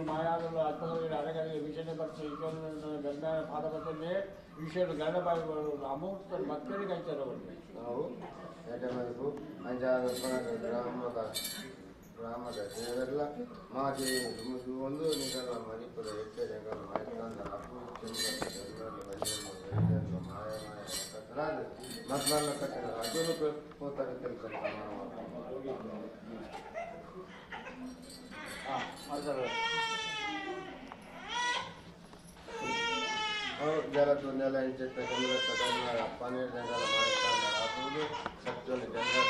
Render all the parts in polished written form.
ಮಾಯಾಗಳು ಆತ್ಮಗಳಿಗೆ ಅರೆಗಳಿಗೆ ವಿಷಯ ಬರ್ತಾರೆ ಗಂಧ ಪಾದಪದಲ್ಲಿ ವಿಷಯಗಳು ಗಂಡ ಬಾಯಿಗಳು ಅಮೌಂಟ್ ಮಕ್ಕಳಿಗೆ ಹಂಚಾರ ನಾವು ಯಾಕಂದ್ರೆ ಗ್ರಾಮದ ದೇವರೆಲ್ಲ ಮಾಜಿ ಒಂದು ನಿಗಲ ಮಣಿಪುರ ಹೆಚ್ಚೆ ಜಂಗಲ ಮಾಯಕಂದ ಅಪ್ಪು ಮಾಯ ಮಕ್ಕಳ ಕಟ್ಟಡ ಅದನ್ನು ಹೋಗ್ತಾರೆ ಕೆಲಸ जरा नेला इंचेत पनीर जंगल मायकांद सच्चोनी जंगल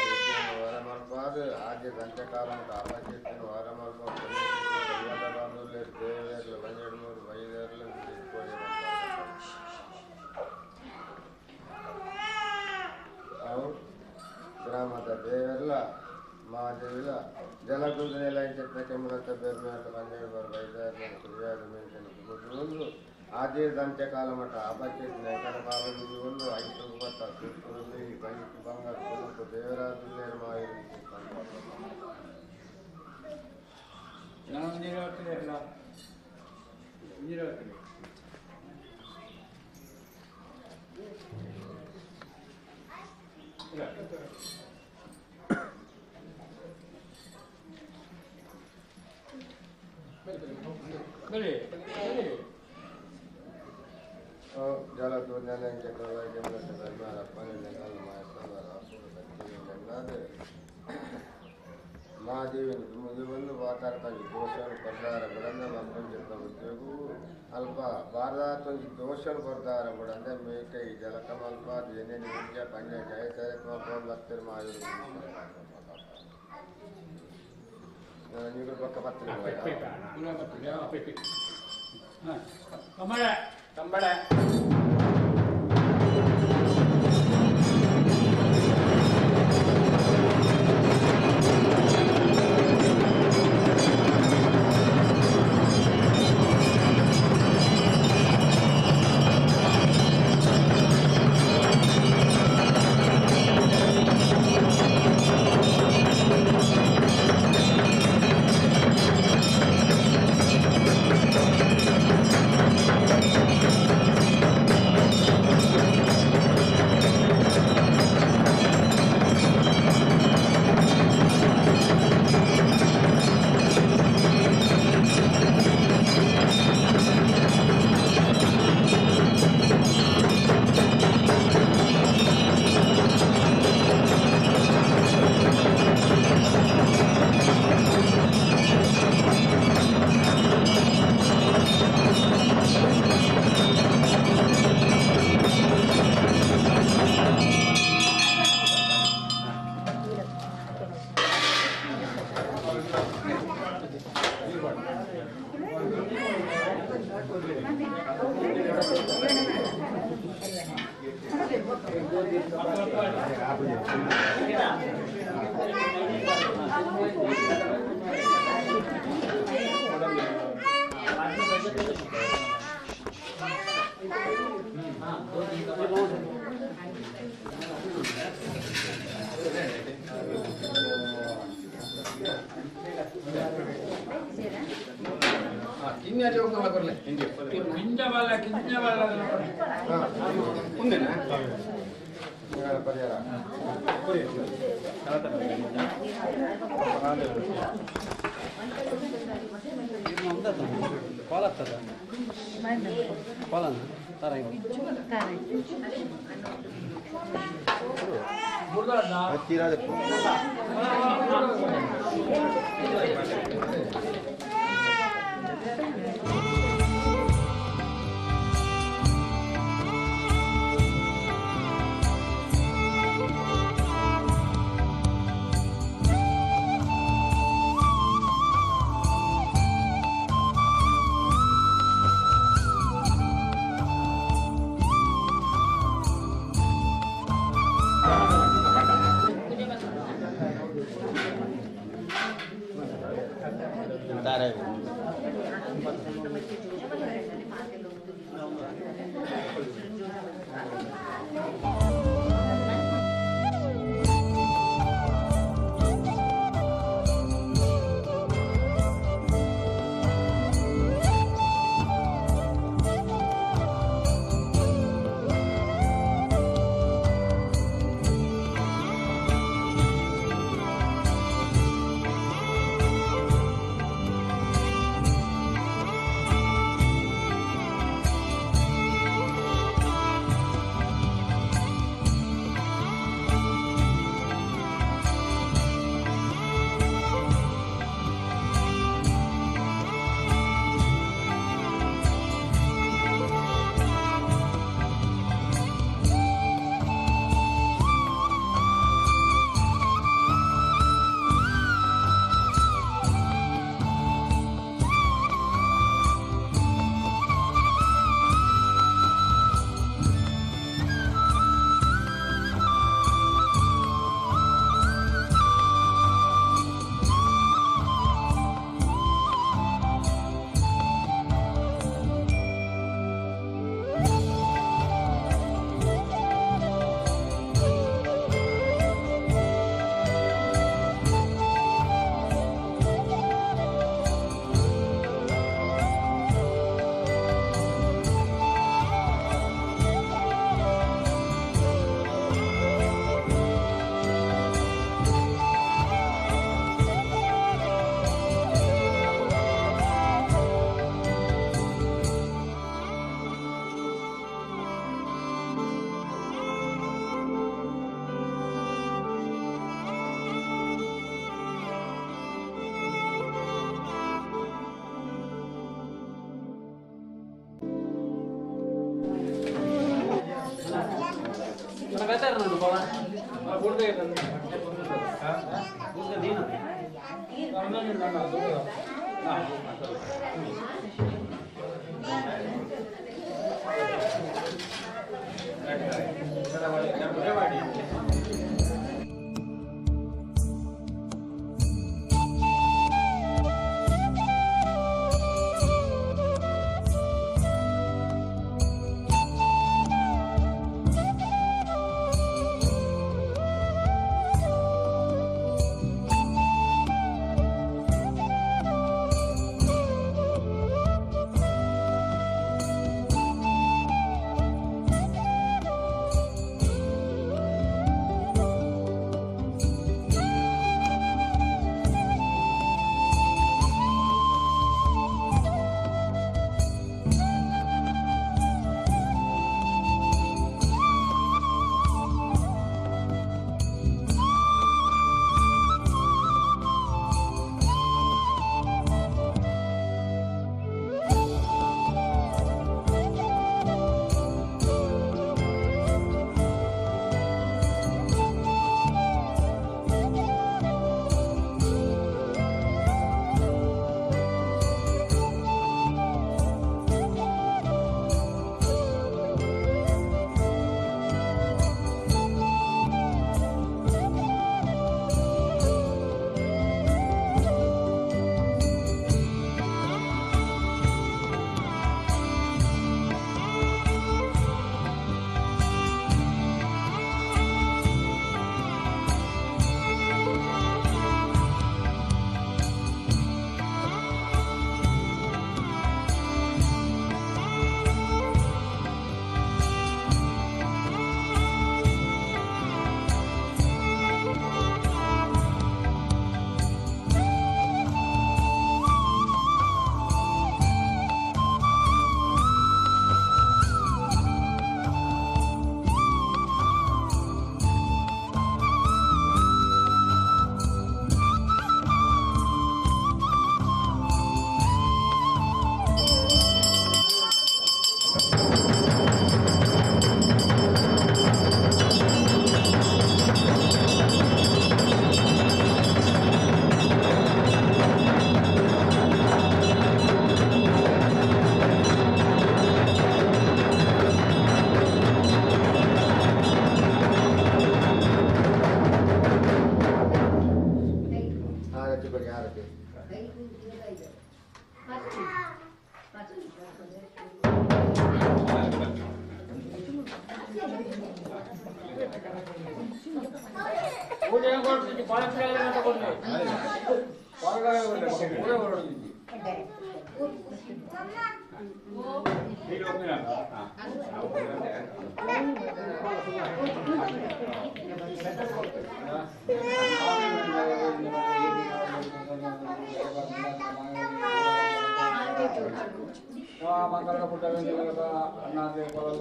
वार मल्पाद आज गंटे कालम आवाजेन वार मल्पाद देवेर्लु बंजेडमूरु वैदेर्लु ग्रामದ ದೇವೆಲ್ಲ ಮಾದೇವಿಲ ಜಲದೂದನೆಲ್ಲ ಇಂಚೆತ್ತ ಕೆಮ್ಮರತ್ತ ಬೆರ್ಮೇಟ ಬಂಜೇಡು ಬರ್ ವೈದೇರ್ಲು ಕುರಿಯಾದ ಮೆಂಟೆನ್ ಒಂದು आजे गंटे काल मट आबाचे नैकर बाबू ಒಂದು 5 ರೂಪಾಯಿ ತೂರುಲ್ಲಿ ಬಂಗಿ ಬಂಗಾರ ಕೊಟ್ಟು ದೇವರಾಜುಲ್ಲೇರ ಮಾಯಿ ನಾನು ನೀರಾವರಿ ಇಲ್ಲ ನೀರಾವರಿ ಬಲಿ जल दूरने महादेवी मुझे ಒಂದು ಮಾತಾಡ್ತಾನೆ ದೋಷರು ಬರ್ದಾರ ಬಿಡಂದ ಮಕ್ಕಳು ಜೊತೆ ಉದ್ಯೋಗವು ಅಲ್ಪ ಭಾರತದಲ್ಲಿ ದೋಷರು ಬರ್ದಾರ ಬಿಡಂದ ಮೇಕೆ ಈ ಜಲಕಮಲ್ಪ ಏನೇನು ವಿದ್ಯಾ ಪಂಜೆ ಜಯಸೇರತ್ಮ ಲಕ್ಷರ ಮಾಯು ನೀವು ಪಕ್ಕ ಪತ್ರ ಕಂಬಳ పరిహారం ಪಾಲತ್ತದ ಪಾಲನ ತಾರಾಯಿ ಹತ್ತಿರ तारा Mangkal putra ini kalau nanti kalau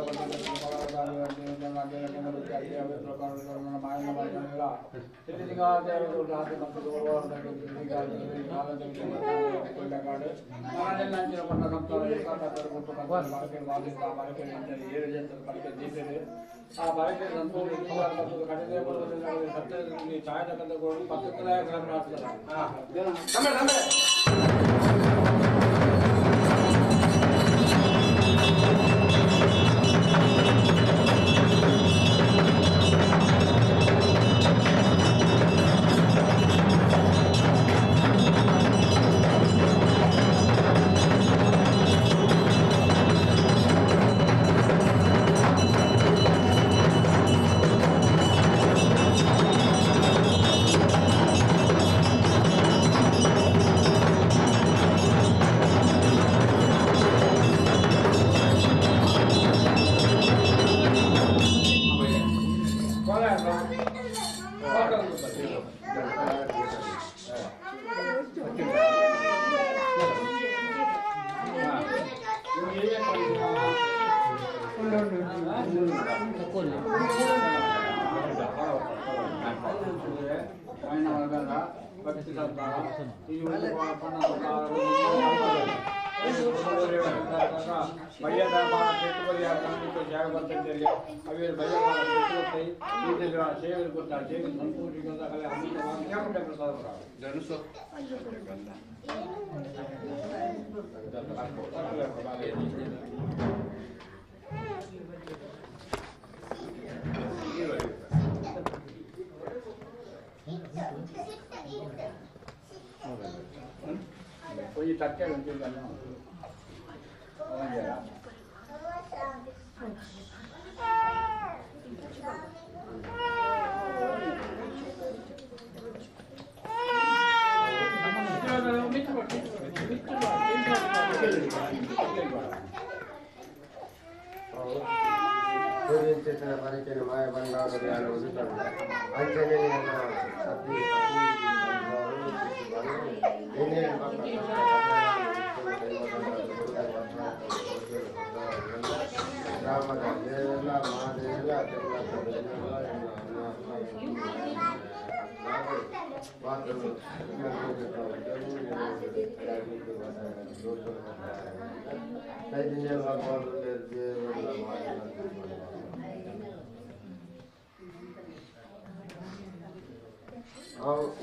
jadi tinggal dia itu nanti masuk keluar dari tinggal mana nanti pernah sampai kata terbentuk makin makin nanti jadi terpakai di sini balik ke tentu tinggal masuk ke kandang baru satu ini cahaya kata guru patut lah yang sampai Oye, takke nanti kan. Oh ya. Cerita parikir maya bandar dari urusan. Anjani ini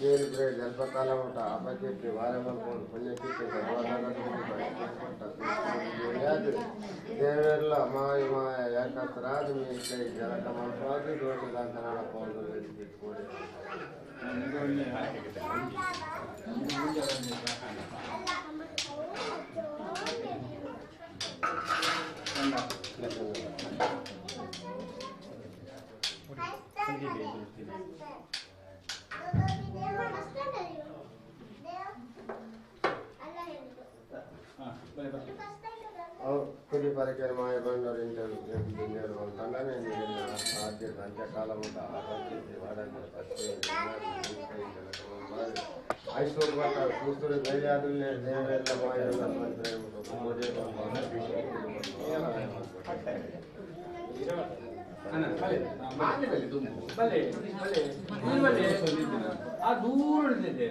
ये जलपकाला मोटा आपके बारे में कौन पुण्य की देवेला my my याकत्राद में कई जल कमलवाद दोष लांछना कौन कोड़े कुछ परिचय माय बंदर इंजीनियर बनता है आज के संख्या काला मोटा आगे वाड़ा में अच्छे आइसोर वाला दूसरे नए आदमी ने नए लमाए वाला मंत्र मुझे आ दूर दे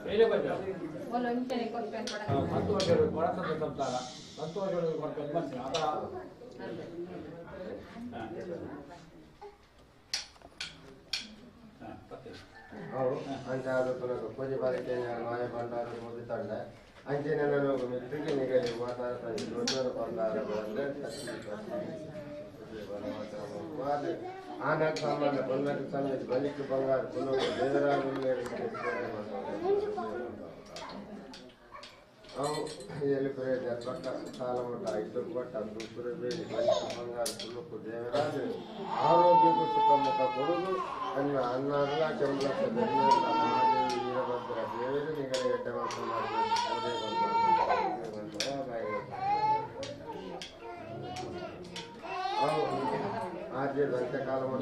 मेरे बच्चा बोलो इनके रिकॉर्ड पे पड़ा 10 ವರ್ಷ ಬಡ ಅಂತ ತಪ್ಪಾರ 10 ವರ್ಷ ಕೊಡ್ಬೇಕು ಬಂತು ಅದ ಅಂತ ಅದು ಪೂಜೆ ಬಾರಿಕೆ ಮಾಯ ಬಂಡಾರ ಮುಗಿತಂಡ ಅಂಚಿನ ನನಗೆ ಮಿತ್ರಕ್ಕೆ ನಿಗಲಿ ಮಾತಾಡ್ತಾರೆ ದೊಡ್ಡ ಬಂಡಾರ ಬಂದ್ರೆ ಆನಂದ ಸಾಮಾನ್ಯ ಬಂದಕ್ಕೆ ಸಮಯ ಬಲಿಕ್ಕೆ ಬಂಗಾರ ಪುನಃ ದೇವರಾಜ వెళ్ళిపోయే జన్మక కాలముట ఇటుకు బట్ట దుక్కురు వేడి మంచి బంగారు పులుకు దేవరాజు ఆరోగ్యకు సుఖముఖ కొడుకు అన్న అన్నారుగా చెంబులకు ధన్యుల మహాదేవి వీరభద్ర దేవిని నిగడ ఎడ్డవంతున్నారు ఆద్య దంతకాలముట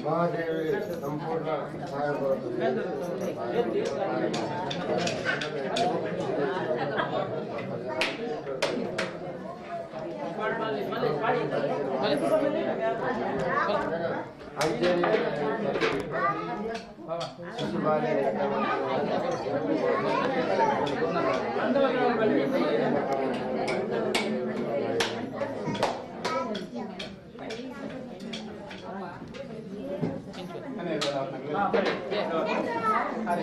महादेवी संपूर्ण सहाय ಅದ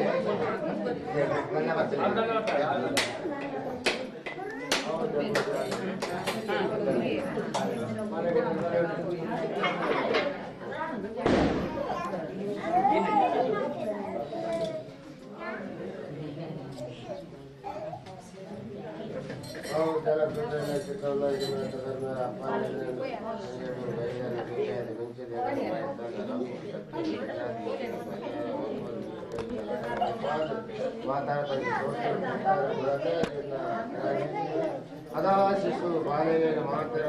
ಶಿಶು ಬಾಲ್ಯ ಮಾಡ್ತಾರೆ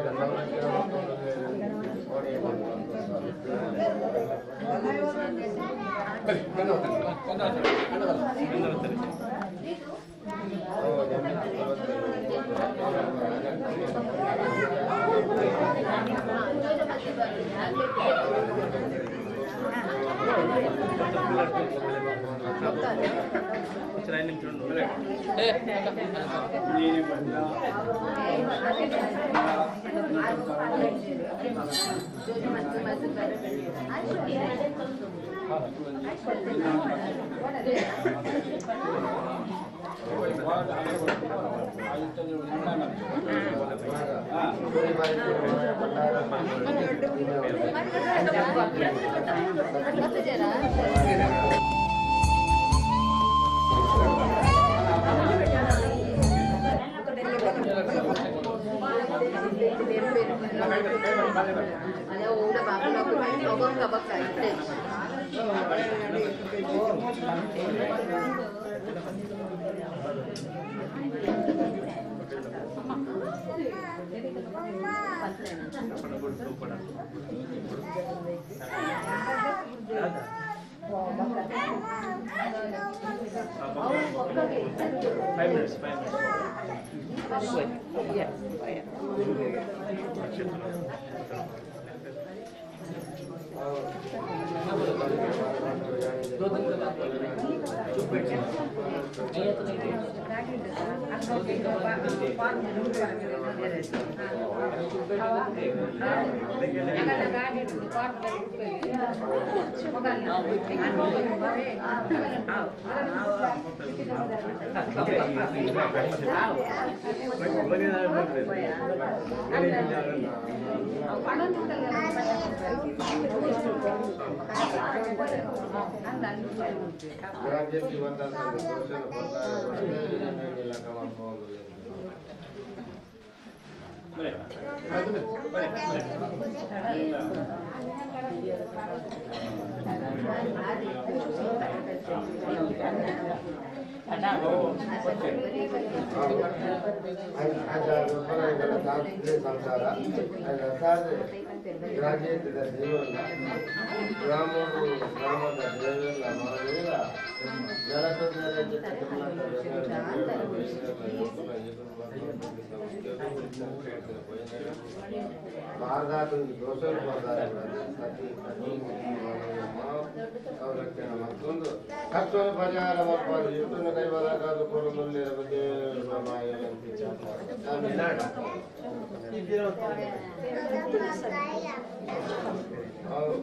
ಮತ್ತೊಂದು ಕಷ್ಟದ ಪರಿಹಾರ ಮಾಡ್ಬೋದು ಎಷ್ಟು ಕೈವಾದ ಕೊಡೋದಲ್ಲಿ ಬಗ್ಗೆ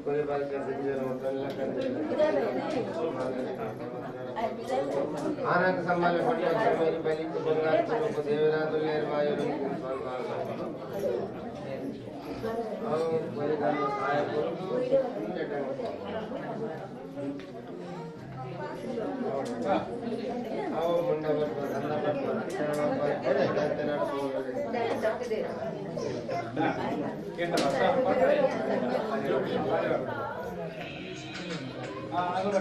ಕೊನೆ ಬಾರಿ ಆನಂದ ಸಂಬಂಧ ಪಟ್ಟ ಬಲಿಟ್ಟು ಬಂಗಾರ ದೇವರಾದ ಸಹಾಯ ಮುಂದೆ ಬರ್ಬೋದು ಅನ್ನ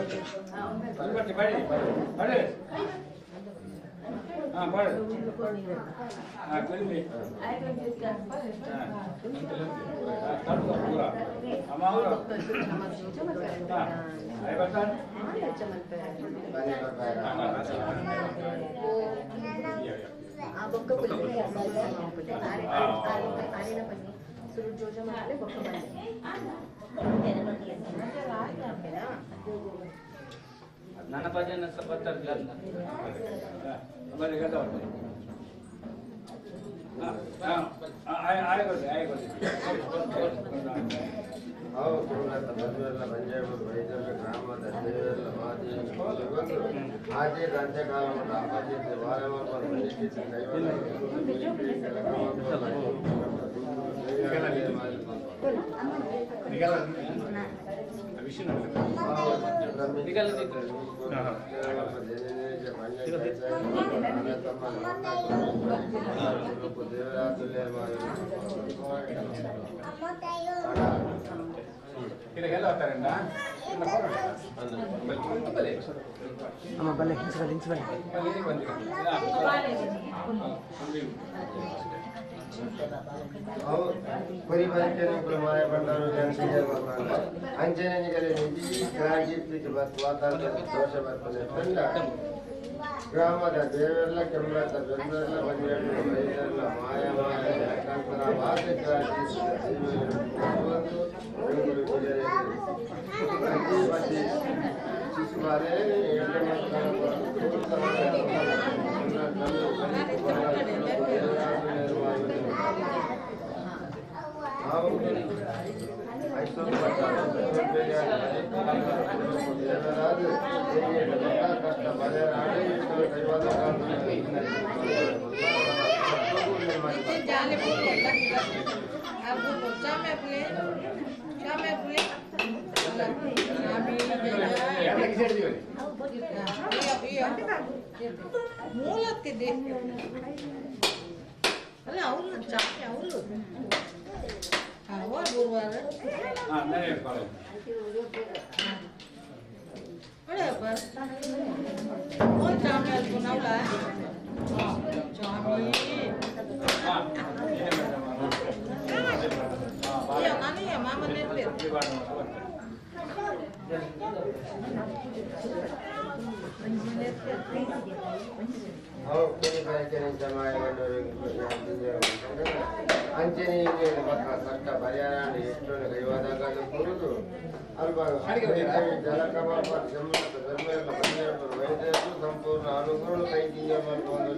Nana paja nasa patar glan. Abang kata apa? Ay boleh. Oh, kalau kata berdua lah banjir berbagai macam drama dan drama di ಆಚೆ ಅಂತ್ಯಕಾಲ ಆಚೆ ವಾರ ಪರಿಪಂಚನೆ ಮಾಯ ಬಂದರು ಅಂಚನೆಗೆ ನಿಜ ಗ್ರಾಗಿರ್ತಿಗೆ ವಾತಾವರಣ ದೋಷ ಬರ್ತದೆ ತಂಡ ಗ್ರಾಮದ ದೇವೆಲ್ಲ ಕೆಮ್ಮತ್ತ ಬೆಂದೆಲ್ಲ ಬಂದಿರಲು ಬೈದೆಲ್ಲ ಮಾಯ ಮಾಯ ಯಾಕಂತರ ವಾಸಕ್ಕಾಗಿ ಶಿಶುಮಾರೇ ಕಷ್ಟ ಬರೆಯರಾಡಿ ಕೈವಾದ ಮೂಲತ್ತಿದ್ದೆ ಅಲ್ಲ ಅವರು ಚಾಪೆ ಅವರು ಗುರುವಾರ ಚಾಮಿ ಅಲ್ಪು ನಾವ್ಲ ಚಾಮಿ ನಾನು ಮಾಮನೆ ಅಂಚನೆ ಕಷ್ಟ ಪರಿಹಾರ ಎಷ್ಟು ಕೈವಾದಾಗ ಕೂರುದು ಅಲ್ಪ ಜಲಕಮಾಪ ವೈದ್ಯರು ಸಂಪೂರ್ಣ ಅನುಗುಣ ಕೈಂಕರ್ಯ ಮಾಡ್ಕೊಂಡು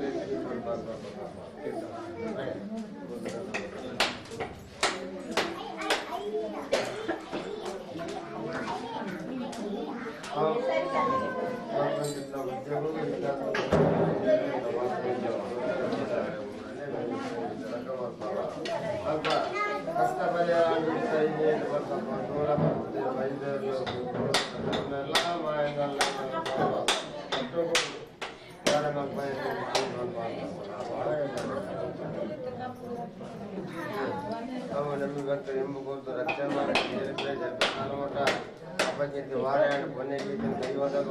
ಅಲ್ಪ ಕಷ್ಟ ಪರಿಹಾರ ದೂರ ಬರ್ತದೆ ವೈದ್ಯರು ಎಲ್ಲ ಮಾಯಗಲ್ಲ ಅವು ನಮಗೆ ಗೊತ್ತು ಎಂಬು ಗೊತ್ತು ರಕ್ಷಣೆ ಮಾಡಿ ಅಪ್ಪಕ್ಕೆ ವಾರ ಕೊನೆಗೆ ಕೈವಾದಾಗ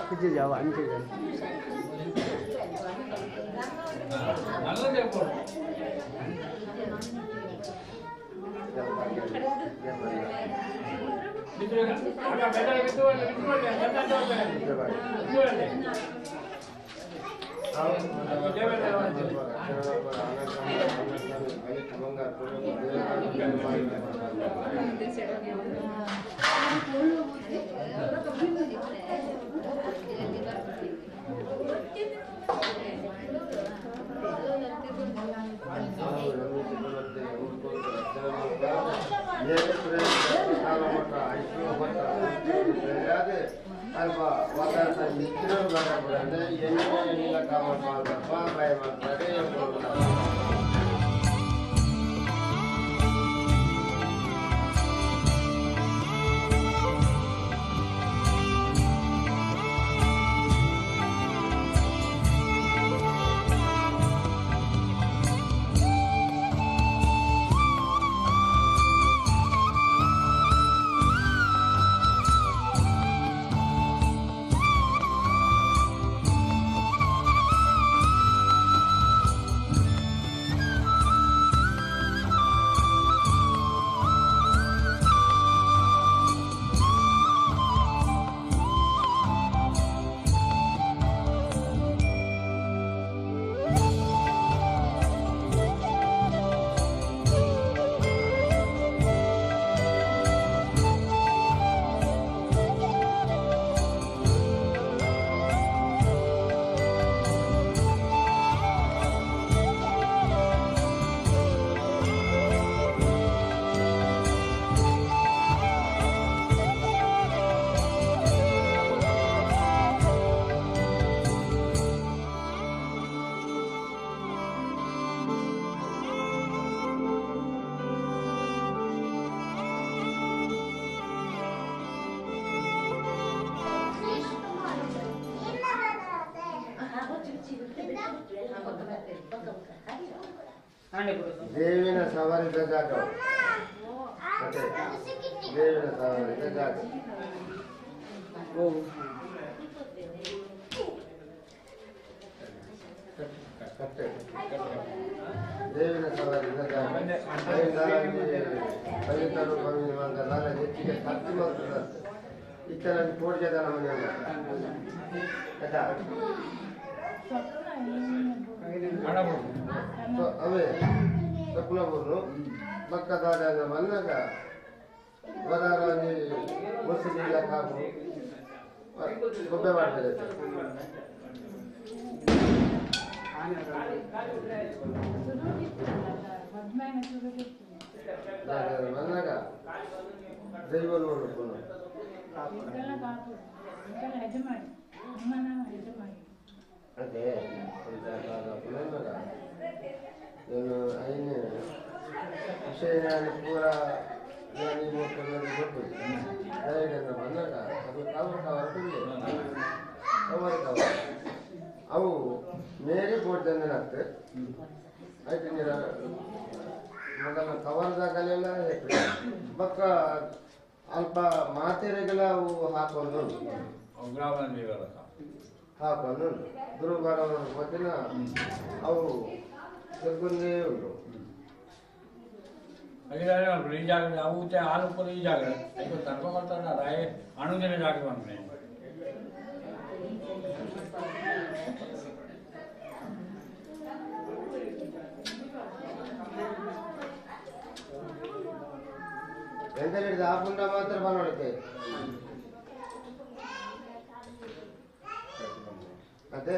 그치 자와 안 되죠. 아까 매달에 ದೇವಿನ ಸವಾರಿದ ಜಾಗ ಮತ್ತೆ ದೇವಿನ ಸವಾರಿದ ಜಾಗ ಕಟ್ಟೆ ದೇವಿನ ಸವಾರಿದ ಜಾಗ ಪವಿತ್ರರು ಪವಿತ್ರ ನಾಳೆ ಹೆಚ್ಚಿಗೆ ಖರ್ಚು ಮಾಡ್ತಾರೆ ಇತರ ಕೋಟಿ ಜನ ಮನೆ ಆಯ್ತಾ ಅವೇ ಸ್ವಪ್ನವರು ಪಕ್ಕದಾದ ಬಂದಾಗ ವರಾರಾಜಿ ಮುಸುಗಿಲ್ಲ ಕಾಪು ಗೊಬ್ಬೆ ಮಾಡ್ತಾರೆ ಬಂದಾಗ ದೈವ ನೋಡ್ಕೊಂಡು ಅದೇ ಏನು ಐನೇ ವಿಷಯ ಪೂರ ನೀವು ಕೊಟ್ಟು ದಯದಿಂದ ಬಂದಾಗ ಅದು ಕವರ್ ಕವರ್ ಅವು ಮೇರಿ ಬೋಡ್ದಂಗೆ ಆಗ್ತದೆ ಆಯ್ತು ನೀರ ಮೊದಲ ಕವರ್ದಾಗಲೆಲ್ಲ ಬಕ್ಕ ಅಲ್ಪ ಮಾತೆರೆಗಳ ಅವು ಹಾಕೊಂಡು ಹಾಕೊಂಡು ಗುರುವಾರ ಮತ್ತಿನ ಅವು ತೆಗ್ಗೊಂಡೇ ಉಂಟು ಈ ಜಾಗ ಅವು ಹಾಲು ಪುರ ಈ ಜಾಗ ತರ್ಕ ಬರ್ತಾರೆ ಅಣುದಿನ ಜಾಗ ಬಂದ್ರೆ ಎಂತ ಹೇಳಿದ ಆ ಪುಂಡ ಮಾತ್ರ ಬಂದ್ಬಿಡುತ್ತೆ ಮತ್ತೆ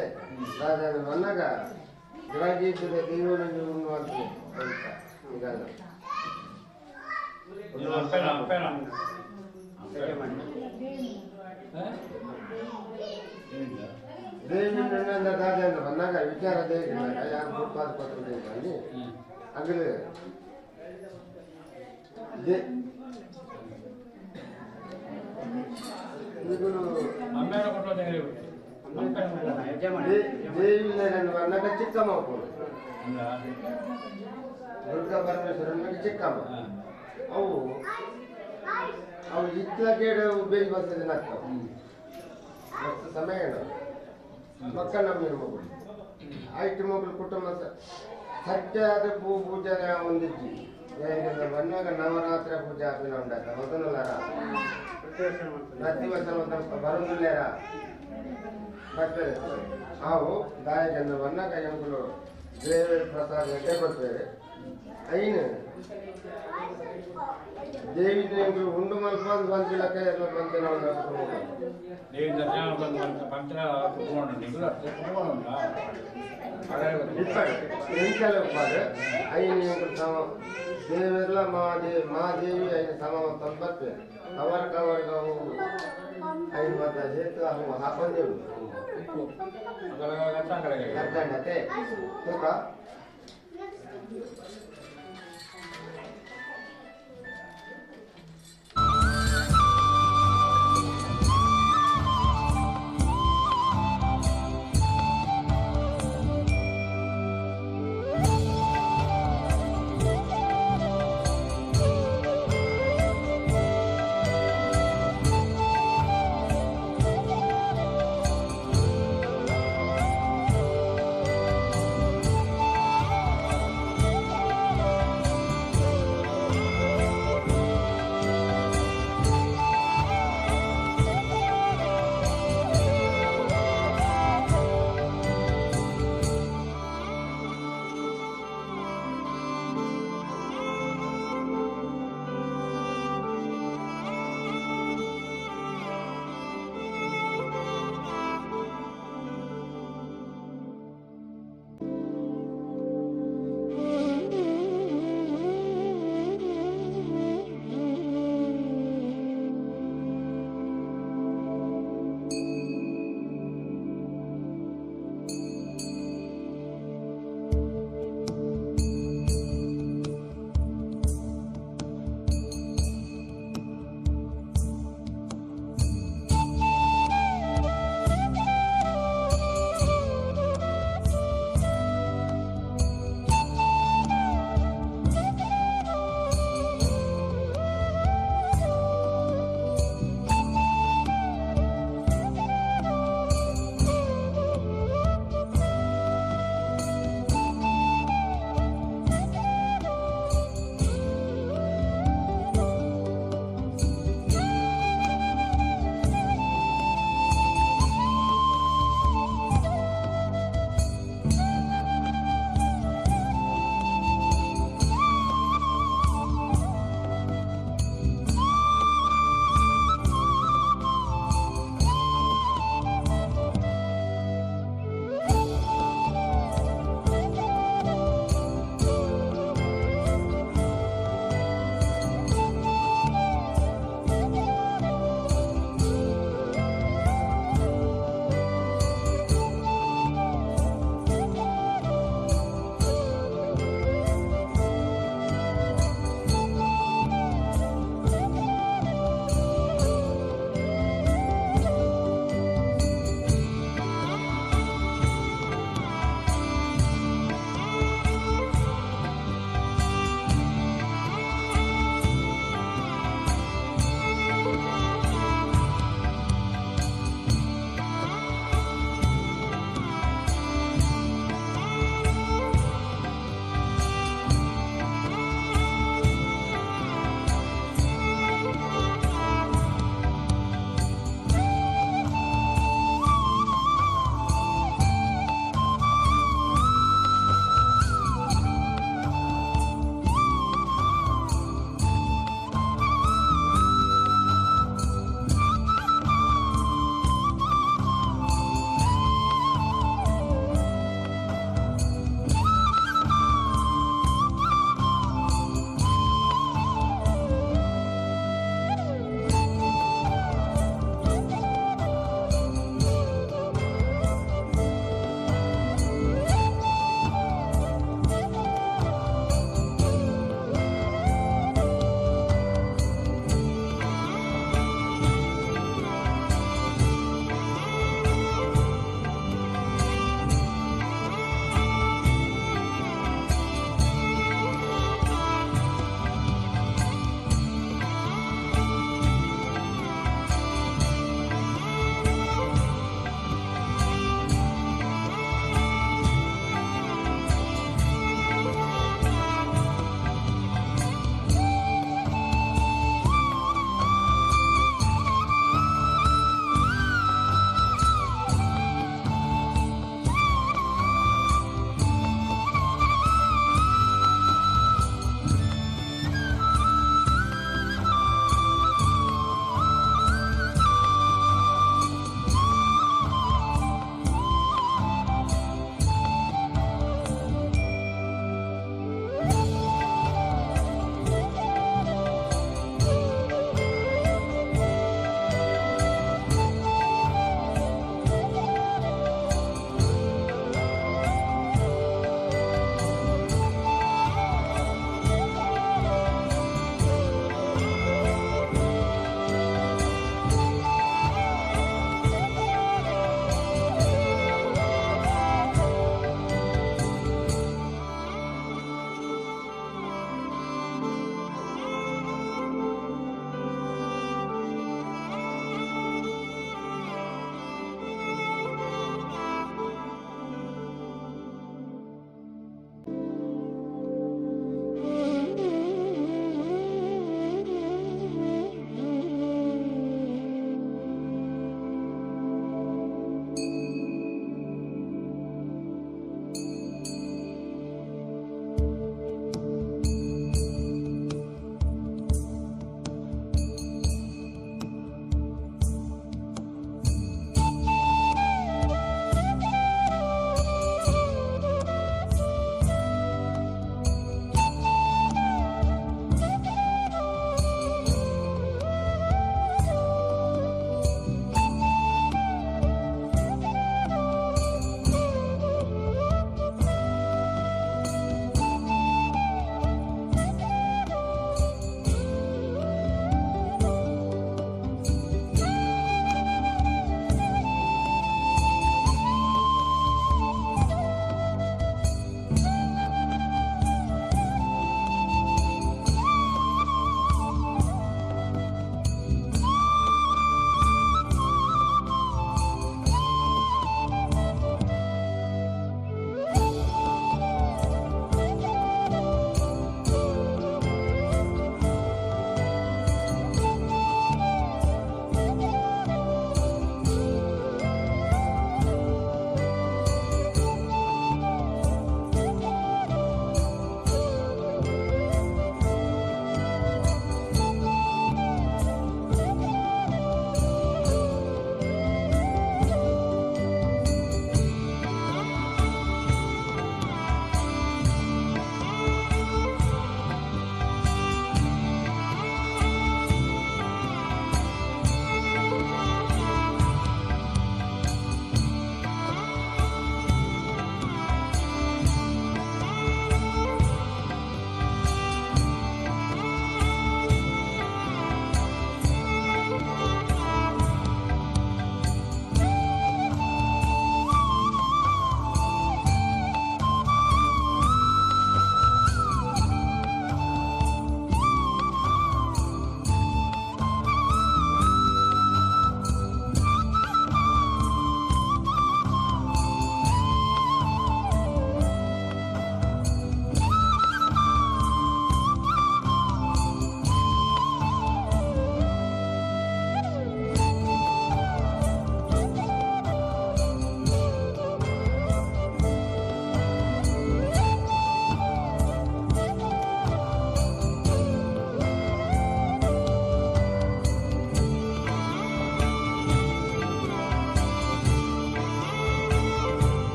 ರಾಜನ ಬಂದಾಗ ಗ್ರಾಜೀತದ ದೇವರನ್ನು ಉಣ್ಣುವಂತೆ ಈಗ ದೇವಿ ರಾಜನ ಬಂದಾಗ ವಿಚಾರ ದೇವಿಲ್ಲ ಯಾರು ಫುಟ್ಪಾತ್ ಕೊಟ್ಟಿದ್ದೀನಿ ಅಗಲ ಅಮ್ಮೇನ ಕೊಟ್ಟೋದೆ ದೇವಿಯನ್ನು ಬಂದಾಗ ಚಿಕ್ಕಮ್ಮ ಹೋಗ್ಬೋದು ದುರ್ಗಾ ಪರಮೇಶ್ವರನಿಗೆ ಚಿಕ್ಕಮ್ಮ ಅವು ಅವು ಇತ್ಲಗೇಡು ಬೇಲಿ ಬರ್ತದೆ ನಗ್ತಾವ ಮಸ್ತ್ ಸಮಯ ಮಕ್ಕಳ ನಮ್ಮಿನ ಮಗಳು ಆಯ್ತು ಮಗಳು ಕುಟುಂಬ ಸತ್ಯಾದ ಪೂಜನೆ ಒಂದಿಜ್ಜಿ ಬಂದಾಗ ನವರಾತ್ರಿ ಪೂಜೆ ಹಾಕಿನ ಉಂಟಾಗ ಮೊದಲರ ಪ್ರತಿ ವರ್ಷ ಬರೋದಿಲ್ಲಾರ ಬರ್ತದೆ ನಾವು ದಾಯಕನ್ನು ಬಂದಾಗ ಎಂಬುದು ದೇವರ ಪ್ರಸಾದ ಗಂಟೆ ಬರ್ತೇವೆ ಐನು ದೇವಿ ಎಂಬುದು ಉಂಡು ಮಲ್ಪದು ಬಂದಿಲ್ಲ ಕೈ ಎಲ್ಲ ಬಂದು ನಾವು ದೇವಿ ದರ್ಶನ ಬಂದು ಪಂಚ ಕುತ್ಕೊಂಡು ನಿಗುಲ ಕುತ್ಕೊಂಡು ಎಂತೆಲ್ಲ ಉಪ್ಪಾದು ಐನು ಎಂಬುದು ಸಮ ದೇವೆಲ್ಲ ಮಾದೇವಿ ಐನು ಸಮ ಬರ್ತೇವೆ ಅವರಿಗೆ ಅವು ಐದು ಮತ್ತೆ ಸೇತು ಅವು ಹಾಕೊಂಡೇವು ಅರ್ಧಂಡತೆ